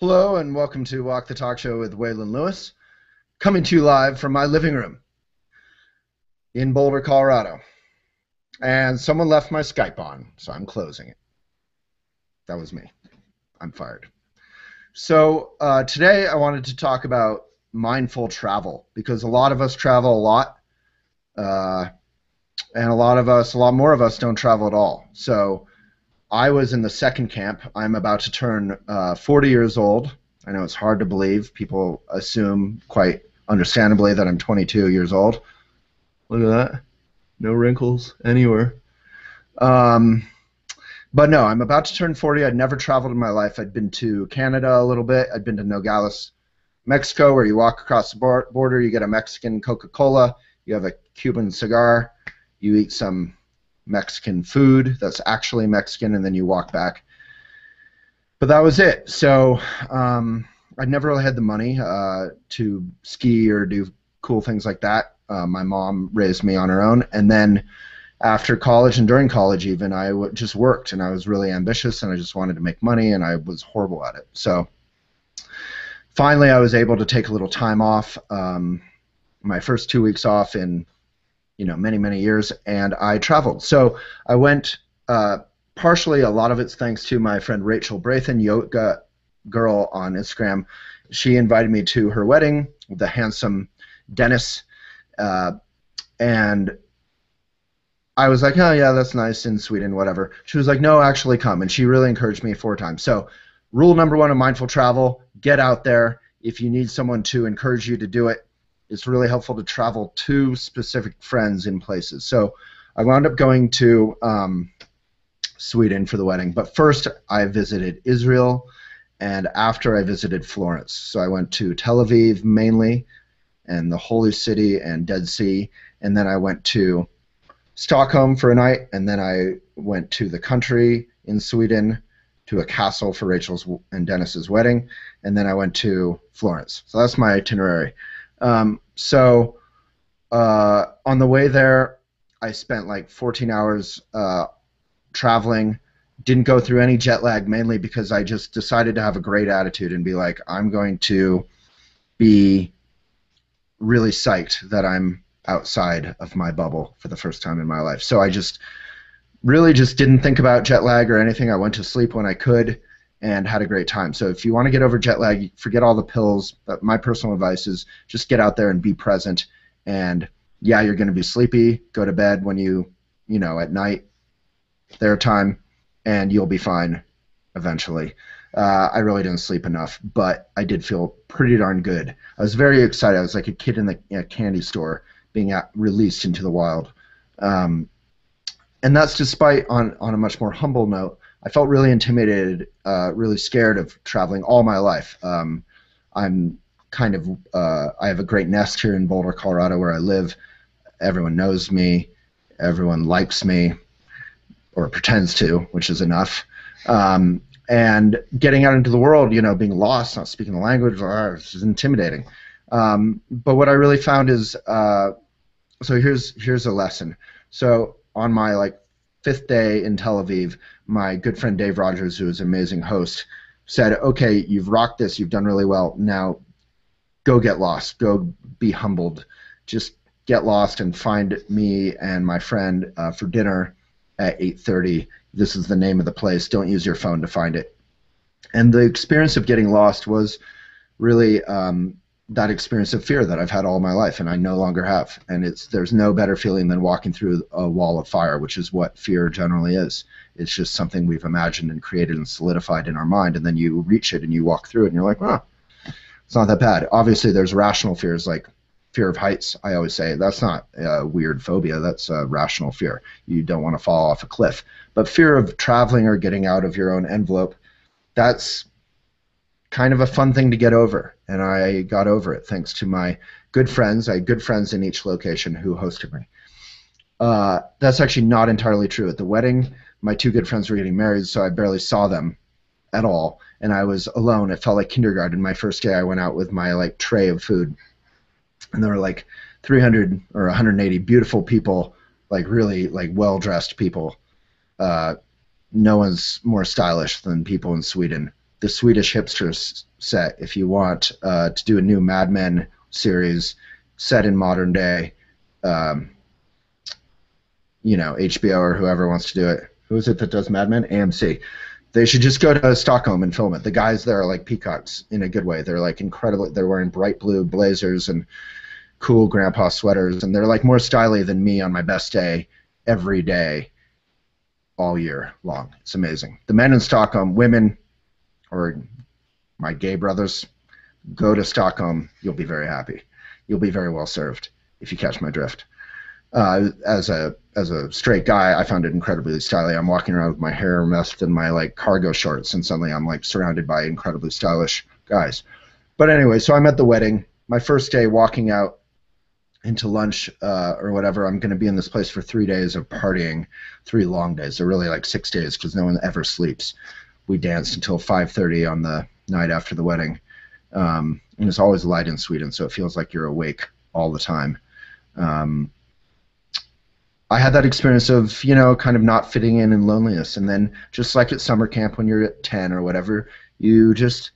Hello and welcome to Walk the Talk Show with Waylon Lewis, coming to you live from my living room in Boulder, Colorado. And someone left my Skype on, so I'm closing it. That was me. I'm fired. So today I wanted to talk about mindful travel because a lot of us travel a lot, and a lot more of us don't travel at all. So I was in the second camp. I'm about to turn 40 years old. I know it's hard to believe. People assume, quite understandably, that I'm 22 years old. Look at that. No wrinkles anywhere. But no, I'm about to turn 40. I'd never traveled in my life. I'd been to Canada a little bit. I'd been to Nogales, Mexico, where you walk across the border, you get a Mexican Coca-Cola, you have a Cuban cigar, you eat some Mexican food that's actually Mexican, and then you walk back. But that was it. So I'd never really had the money to ski or do cool things like that. My mom raised me on her own, and then after college and during college even, I just worked, and I was really ambitious, and I just wanted to make money, and I was horrible at it. So finally I was able to take a little time off, my first 2 weeks off in many years, and I traveled. So I went, partially a lot of it's thanks to my friend Rachel Brathen, Yoga Girl on Instagram. She invited me to her wedding with the handsome Dennis, and I was like, oh yeah, that's nice in Sweden, whatever. She was like, no, actually come, and she really encouraged me 4 times. So rule number 1 of mindful travel, get out there. If you need someone to encourage you to do it, it's really helpful to travel to specific friends in places. So I wound up going to Sweden for the wedding, but first I visited Israel, and after I visited Florence. So I went to Tel Aviv mainly, and the Holy City and Dead Sea, and then I went to Stockholm for a night, and then I went to the country in Sweden to a castle for Rachel's and Dennis's wedding, and then I went to Florence. So that's my itinerary. On the way there, I spent like 14 hours traveling. Didn't go through any jet lag, mainly because I just decided to have a great attitude and be like, I'm going to be really psyched that I'm outside of my bubble for the first time in my life. So I just really just didn't think about jet lag or anything. I went to sleep when I could and had a great time. So if you want to get over jet lag, forget all the pills. But my personal advice is just get out there and be present. And yeah, you're going to be sleepy. Go to bed when at night, their time, and you'll be fine eventually. I really didn't sleep enough, but I did feel pretty darn good. I was very excited. I was like a kid in the candy store being released into the wild. And that's despite, on a much more humble note, I felt really intimidated, really scared of traveling all my life. I have a great nest here in Boulder, Colorado, where I live. Everyone knows me. Everyone likes me, or pretends to, which is enough. And getting out into the world, being lost, not speaking the language, is intimidating. But what I really found is, so here's a lesson. So on my 5th day in Tel Aviv, my good friend Dave Rogers, who is an amazing host, said, okay, you've rocked this, you've done really well, now go get lost, go be humbled, just get lost and find me and my friend for dinner at 8:30. This is the name of the place, don't use your phone to find it. And the experience of getting lost was really that experience of fear that I've had all my life, and I no longer have. And there's no better feeling than walking through a wall of fire, which is what fear generally is. It's just something we've imagined and created and solidified in our mind, and then you reach it and you walk through it, and you're like, oh, it's not that bad. Obviously, there's rational fears like fear of heights. I always say that's not a weird phobia. That's a rational fear. You don't want to fall off a cliff. But fear of traveling or getting out of your own envelope, that's kind of a fun thing to get over, and I got over it thanks to my good friends. I had good friends in each location who hosted me. That's actually not entirely true. At the wedding, my 2 good friends were getting married, so I barely saw them at all, and I was alone. It felt like kindergarten. My first day I went out with my tray of food, and there were 300 or 180 beautiful people, really well-dressed people. No one's more stylish than people in Sweden. the Swedish hipsters set if you want to do a new Mad Men series set in modern day. Um, HBO or whoever wants to do it. Who is it that does Mad Men? AMC. They should just go to Stockholm and film it. The guys there are like peacocks in a good way. They're like incredible. They're wearing bright blue blazers and cool grandpa sweaters, and they're like more stylish than me on my best day every day all year long. It's amazing. The men in Stockholm, women, or my gay brothers, go to Stockholm. You'll be very happy. You'll be very well served if you catch my drift. As a straight guy, I found it incredibly stylish. I'm walking around with my hair messed and my like cargo shorts, and suddenly I'm like surrounded by incredibly stylish guys. But anyway, so I'm at the wedding. My first day walking out into lunch or whatever. I'm going to be in this place for 3 days of partying, 3 long days. They're really like 6 days because no one ever sleeps. We danced until 5:30 on the night after the wedding, and it's always light in Sweden, so it feels like you're awake all the time. I had that experience of, kind of not fitting in and loneliness. And then just like at summer camp when you're at 10 or whatever, you just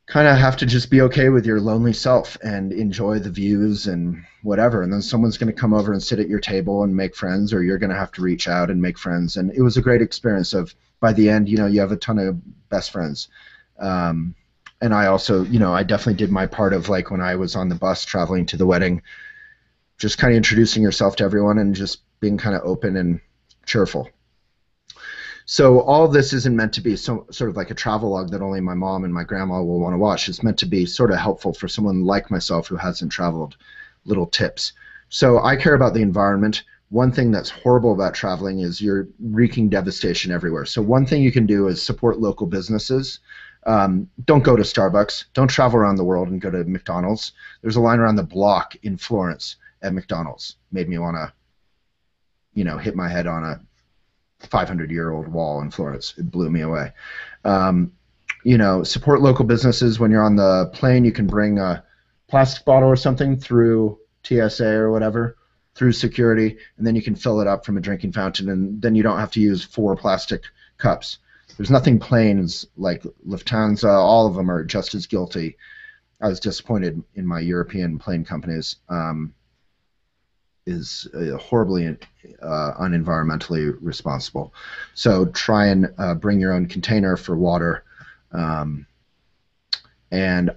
kind of have to just be okay with your lonely self and enjoy the views and whatever. And then someone's going to come over and sit at your table and make friends, or you're going to have to reach out and make friends. And it was a great experience of, by the end, you have a ton of best friends. And I also, I definitely did my part of like when I was on the bus traveling to the wedding, just kind of introducing yourself to everyone and just being kind of open and cheerful. So all this isn't meant to be sort of like a travelogue that only my mom and my grandma will want to watch. It's meant to be sort of helpful for someone like myself who hasn't traveled, little tips. So I care about the environment. One thing that's horrible about traveling is you're wreaking devastation everywhere. So one thing you can do is support local businesses. Don't go to Starbucks. Don't travel around the world and go to McDonald's. There's a line around the block in Florence at McDonald's. Made me want to, hit my head on a 500-year-old wall in Florence. It blew me away. Support local businesses. When you're on the plane, you can bring a plastic bottle or something through TSA or whatever, through security, and then you can fill it up from a drinking fountain, and then you don't have to use 4 plastic cups. There's nothing planes like Lufthansa. All of them are just as guilty. I was disappointed in my European plane companies. Is horribly unenvironmentally responsible. So try and bring your own container for water. And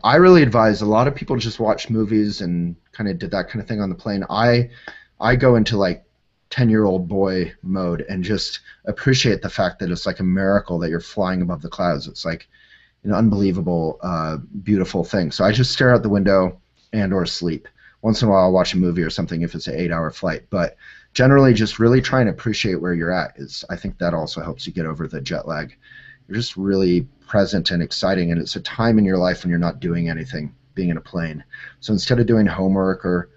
I really advise, a lot of people just watch movies and kind of did that kind of thing on the plane. I go into like 10-year-old boy mode and just appreciate the fact that it's like a miracle that you're flying above the clouds. It's like an unbelievable, beautiful thing. So I just stare out the window and or sleep. Once in a while I'll watch a movie or something if it's an 8-hour flight, but generally just really try and appreciate where you're at. I think that also helps you get over the jet lag. You're just really present and exciting, and it's a time in your life when you're not doing anything, being in a plane. So instead of doing homework or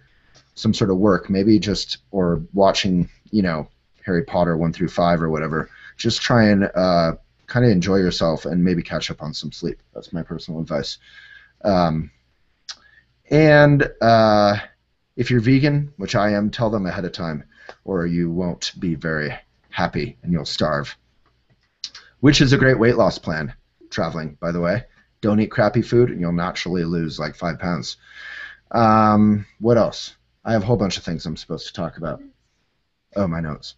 some sort of work, maybe just, or watching, Harry Potter 1 through 5 or whatever, just try and kind of enjoy yourself and maybe catch up on some sleep. That's my personal advice. And if you're vegan, which I am, tell them ahead of time, or you won't be very happy and you'll starve. Which is a great weight loss plan, traveling, by the way. Don't eat crappy food and you'll naturally lose like 5 pounds. What else? I have a whole bunch of things I'm supposed to talk about. Oh, my notes.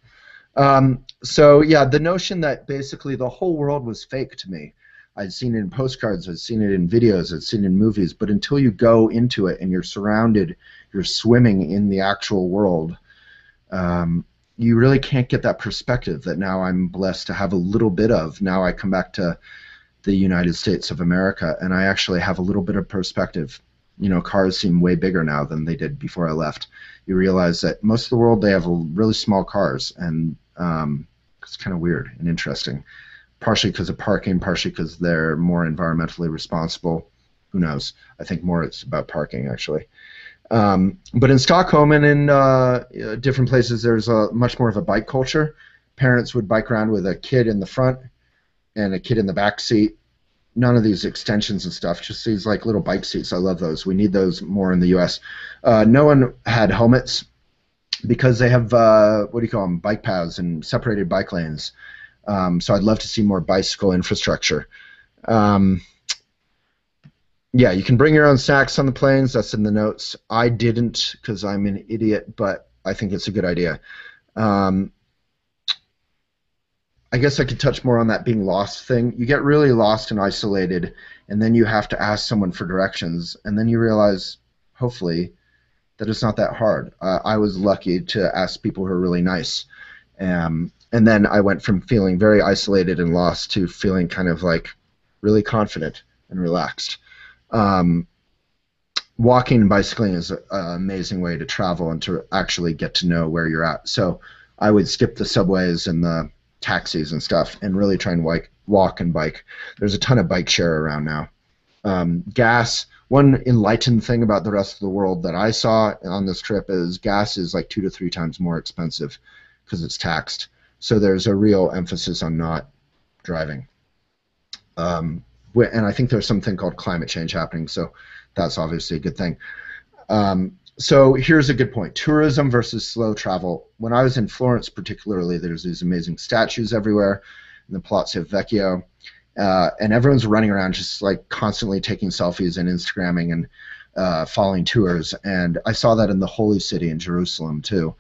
So yeah, the notion that basically the whole world was fake to me. I'd seen it in postcards, I'd seen it in videos, I'd seen it in movies, but until you go into it and you're surrounded, you're swimming in the actual world, you really can't get that perspective that now I'm blessed to have a little bit of. Now I come back to the United States of America and I actually have a little bit of perspective. Cars seem way bigger now than they did before I left. You realize that most of the world, they have really small cars, and it's kind of weird and interesting. Partially because of parking, partially because they're more environmentally responsible. Who knows? I think more it's about parking, actually. But in Stockholm and in different places, there's much more of a bike culture. Parents would bike around with a kid in the front and a kid in the back seat. None of these extensions and stuff, just these like little bike seats. I love those. We need those more in the U.S. No one had helmets because they have, what do you call them, bike paths and separated bike lanes. So I'd love to see more bicycle infrastructure. Um, yeah, you can bring your own snacks on the planes. That's in the notes. I didn't because I'm an idiot, but I think it's a good idea. Um, I guess I could touch more on that being lost thing. You get really lost and isolated, and then you have to ask someone for directions, and then you realize, hopefully, that it's not that hard. I was lucky to ask people who are really nice. And then I went from feeling very isolated and lost to feeling kind of like really confident and relaxed. Um, Walking and bicycling is an amazing way to travel and to actually get to know where you're at. So I would skip the subways and the taxis and stuff and really try and walk and bike. There's a ton of bike share around now. Gas, one enlightened thing about the rest of the world that I saw on this trip is gas is like 2 to 3 times more expensive because it's taxed. So there's a real emphasis on not driving. And I think there's something called climate change happening, so that's obviously a good thing. So here's a good point. Tourism versus slow travel. When I was in Florence particularly, there's these amazing statues everywhere in the Palazzo Vecchio. And everyone's running around just like constantly taking selfies and Instagramming and following tours. And I saw that in the Holy City in Jerusalem too.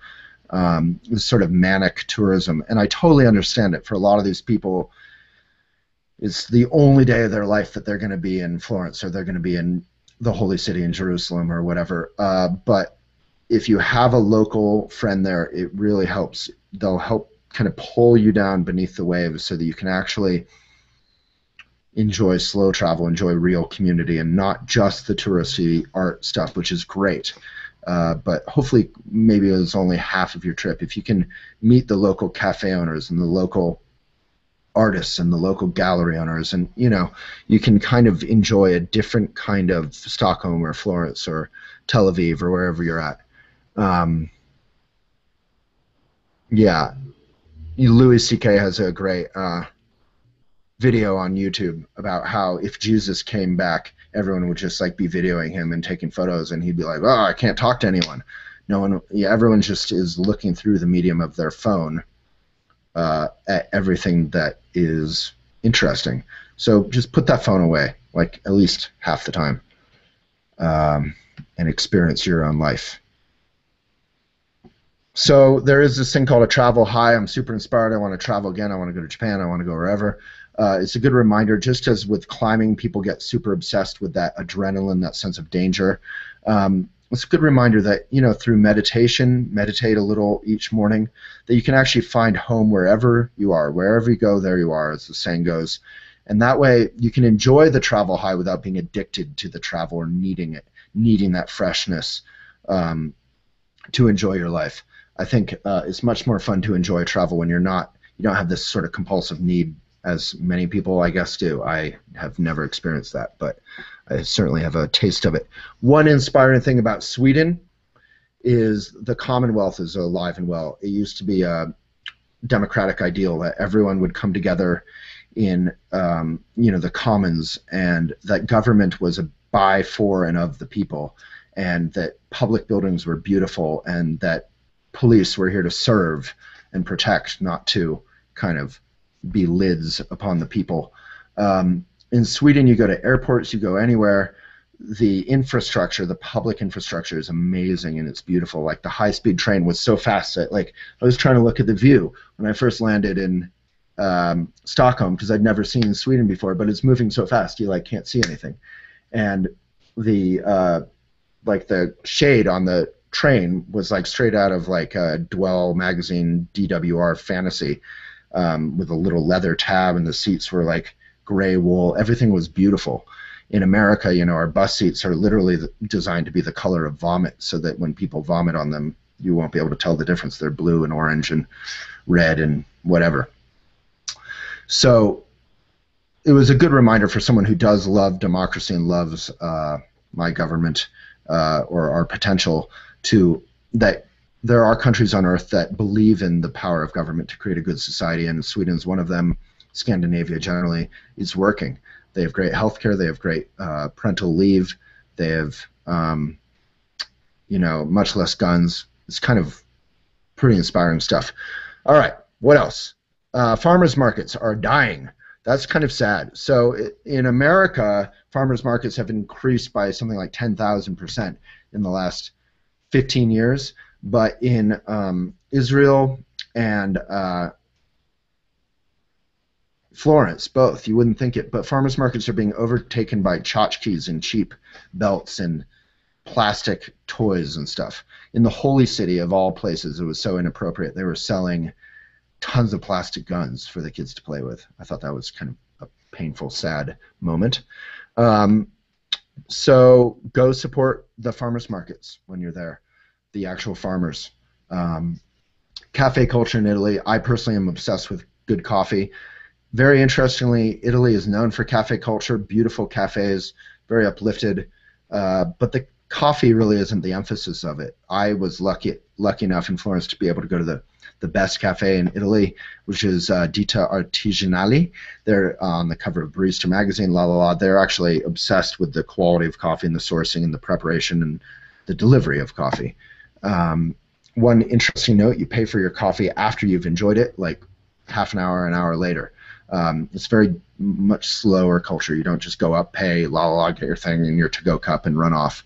This sort of manic tourism. And I totally understand it. For a lot of these people, it's the only day of their life that they're going to be in Florence or they're going to be in the Holy City in Jerusalem or whatever. But if you have a local friend there, it really helps. They'll help kind of pull you down beneath the waves so that you can actually enjoy slow travel, enjoy real community, and not just the touristy art stuff, which is great. But hopefully maybe it's only half of your trip. If you can meet the local cafe owners and the local artists and the local gallery owners, and you can kind of enjoy a different kind of Stockholm or Florence or Tel Aviv or wherever you're at. Yeah, Louis C.K. has a great video on YouTube about how if Jesus came back, everyone would just like be videoing him and taking photos, and he'd be like, "Oh, I can't talk to anyone." No one, yeah, everyone just is looking through the medium of their phone at everything that is interesting. So just put that phone away, like at least half the time, and experience your own life. So there is this thing called a travel high. I'm super inspired. I want to travel again. I want to go to Japan. I want to go wherever. It's a good reminder, just as with climbing, people get super obsessed with that adrenaline, that sense of danger. It's a good reminder that, through meditation, meditate a little each morning, that you can actually find home wherever you are. Wherever you go, there you are, as the saying goes. And that way you can enjoy the travel high without being addicted to the travel or needing it, needing that freshness to enjoy your life. I think it's much more fun to enjoy travel when you don't have this sort of compulsive need, as many people, I guess, do. I have never experienced that, but I certainly have a taste of it. One inspiring thing about Sweden is the Commonwealth is alive and well. It used to be a democratic ideal that everyone would come together in, the commons, and that government was by, for, and of the people, and that public buildings were beautiful, and that police were here to serve and protect, not to kind of be lids upon the people. In Sweden, you go to airports, you go anywhere, the infrastructure, the public infrastructure is amazing and it's beautiful. Like the high-speed train was so fast that I was trying to look at the view when I first landed in Stockholm, because I'd never seen Sweden before, but it's moving so fast you can't see anything. And the the shade on the train was straight out of a Dwell magazine DWR fantasy, with a little leather tab, and the seats were gray wool. Everything was beautiful. In America, our bus seats are literally designed to be the color of vomit, so that when people vomit on them, you won't be able to tell the difference. They're blue and orange and red and whatever. So it was a good reminder for someone who does love democracy and loves my government, or our potential that there are countries on earth that believe in the power of government to create a good society, and Sweden's one of them. Scandinavia generally is working. They have great healthcare. They have great parental leave. They have, much less guns. It's kind of pretty inspiring stuff. All right, what else? Farmers markets are dying. That's kind of sad. So in America, farmers markets have increased by something like 10,000% in the last 15 years. But in Israel and Florence, both, you wouldn't think it, but farmers markets are being overtaken by tchotchkes and cheap belts and plastic toys and stuff. In the holy city of all places, it was so inappropriate. They were selling tons of plastic guns for the kids to play with. I thought that was kind of a painful, sad moment. Um, so go support the farmers markets when you're there, the actual farmers. Um, Cafe culture in Italy. I personally am obsessed with good coffee. Very interestingly, Italy is known for cafe culture, beautiful cafes, very uplifted, but the coffee really isn't the emphasis of it. I was lucky enough in Florence to be able to go to the best cafe in Italy, which is Ditta Artigianali. They're on the cover of Barista magazine, la la la. They're actually obsessed with the quality of coffee and the sourcing and the preparation and the delivery of coffee. One interesting note, you pay for your coffee after you've enjoyed it, like half an hour later. It's very much slower culture. You don't just go up, pay, la la la, get your thing in your to-go cup and run off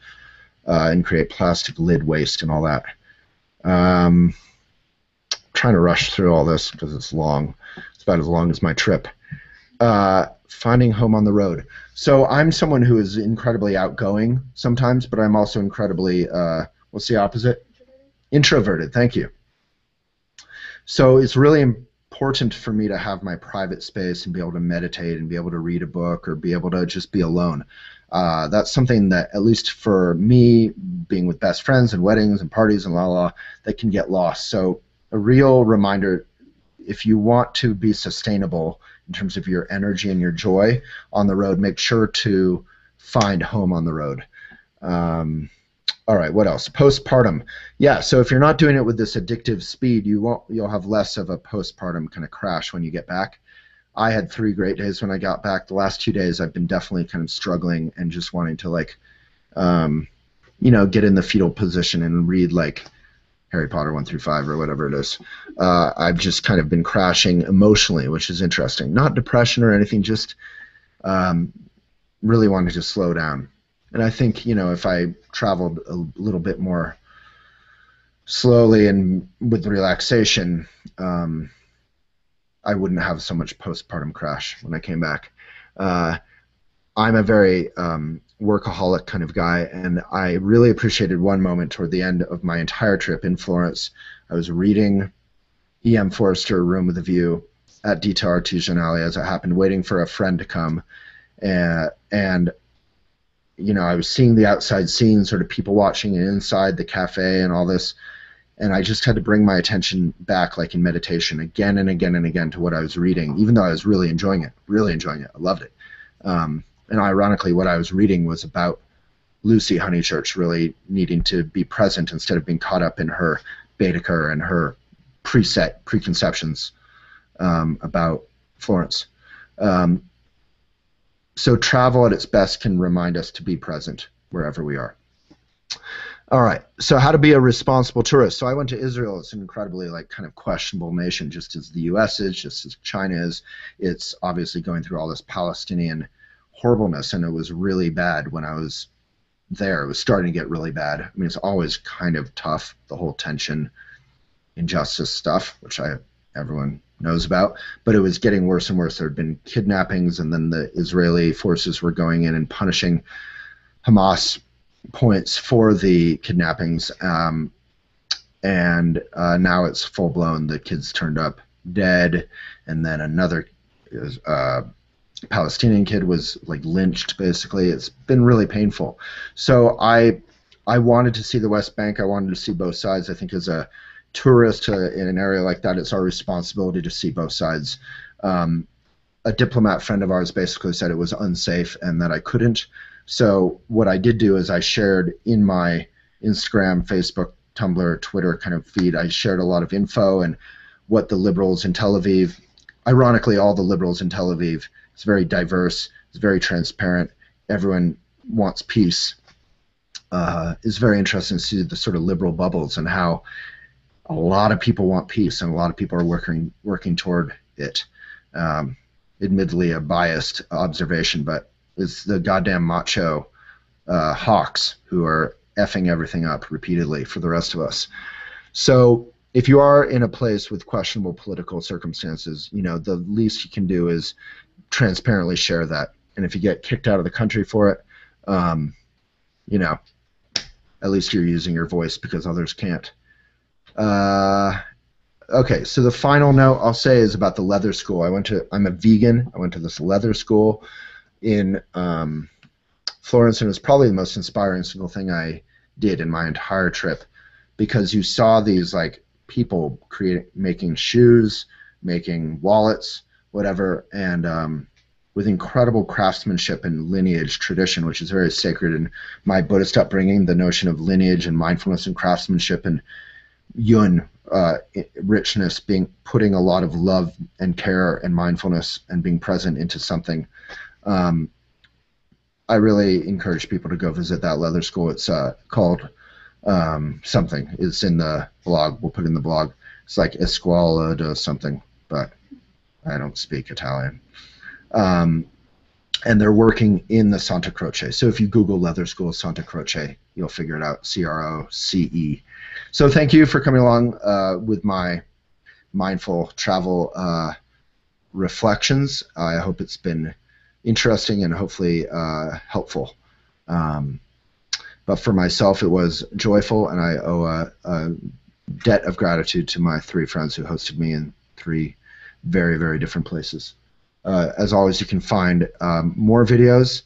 and create plastic lid waste and all that. Trying to rush through all this because it's long. It's about as long as my trip. Finding home on the road. So I'm someone who is incredibly outgoing sometimes, but I'm also incredibly, what's the opposite? Introverted. Thank you. So it's really important for me to have my private space and be able to meditate and be able to read a book or be able to just be alone. That's something that, at least for me, being with best friends and weddings and parties and la la, that can get lost. So a real reminder, if you want to be sustainable in terms of your energy and your joy on the road, make sure to find home on the road. All right, what else? Postpartum. Yeah, so if you're not doing it with this addictive speed, you'll have less of a postpartum kind of crash when you get back. I had 3 great days when I got back. The last 2 days I've been definitely kind of struggling and just wanting to get in the fetal position and read like Harry Potter 1 through 5 or whatever it is. I've just kind of been crashing emotionally, which is interesting. Not depression or anything, just really wanting to slow down. And I think, if I traveled a little bit more slowly and with relaxation, I wouldn't have so much postpartum crash when I came back. I'm a very workaholic kind of guy, and I really appreciated one moment toward the end of my entire trip in Florence. I was reading E.M. Forster, Room with a View, at Ditta Artigianali as it happened, waiting for a friend to come. And I was seeing the outside scene, sort of people watching and inside the cafe and all this, and I just had to bring my attention back, like in meditation, again and again and again to what I was reading, even though I was really enjoying it. I loved it. And ironically, what I was reading was about Lucy Honeychurch really needing to be present instead of being caught up in her Baedeker and her preconceptions about Florence. So travel at its best can remind us to be present wherever we are. All right, so how to be a responsible tourist. So I went to Israel. It's an incredibly kind of questionable nation, just as the U.S. is, just as China is. It's obviously going through all this Palestinian horribleness, and it was really bad when I was there. It was starting to get really bad. I mean, it's always kind of tough, the whole tension, injustice stuff, which everyone knows about, but it was getting worse and worse. There had been kidnappings, and then the Israeli forces were going in and punishing Hamas points for the kidnappings, and now it's full-blown. The kids turned up dead, and then another Palestinian kid was lynched, basically. It's been really painful. So I wanted to see the West Bank. I wanted to see both sides. I think as a tourist in an area like that, it's our responsibility to see both sides. A diplomat friend of ours basically said it was unsafe and that I couldn't. So what I did do is I shared in my Instagram, Facebook, Tumblr, Twitter kind of feed, I shared a lot of info and what the liberals in Tel Aviv, ironically all the liberals in Tel Aviv, it's very diverse, it's very transparent, everyone wants peace. It's very interesting to see the sort of liberal bubbles and how a lot of people want peace and a lot of people are working toward it. admittedly a biased observation, but it's the goddamn macho hawks who are effing everything up repeatedly for the rest of us. So if you are in a place with questionable political circumstances, the least you can do is transparently share that. And if you get kicked out of the country for it, um, you know, at least you're using your voice because others can't. Okay, so the final note I'll say is about the leather school. I'm a vegan. I went to this leather school in Florence, and it was probably the most inspiring single thing I did in my entire trip, because you saw these like people making shoes, making wallets, whatever, and with incredible craftsmanship and lineage tradition, which is very sacred in my Buddhist upbringing. The notion of lineage and mindfulness and craftsmanship and yun richness, putting a lot of love and care and mindfulness and being present into something. I really encourage people to go visit that leather school. It's called something. It's in the blog. We'll put it in the blog. It's like Escuela de something, but I don't speak Italian. And they're working in the Santa Croce. So if you Google leather school Santa Croce, you'll figure it out. CROCE. So thank you for coming along with my mindful travel reflections. I hope it's been interesting and hopefully helpful. But for myself, it was joyful, and I owe a debt of gratitude to my 3 friends who hosted me in 3 very, very different places. As always, you can find more videos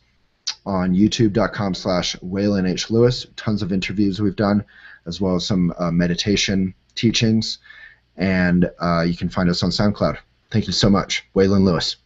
on youtube.com/Waylon H. Lewis. Tons of interviews we've done, as well as some meditation teachings. And you can find us on SoundCloud. Thank you so much. Waylon Lewis.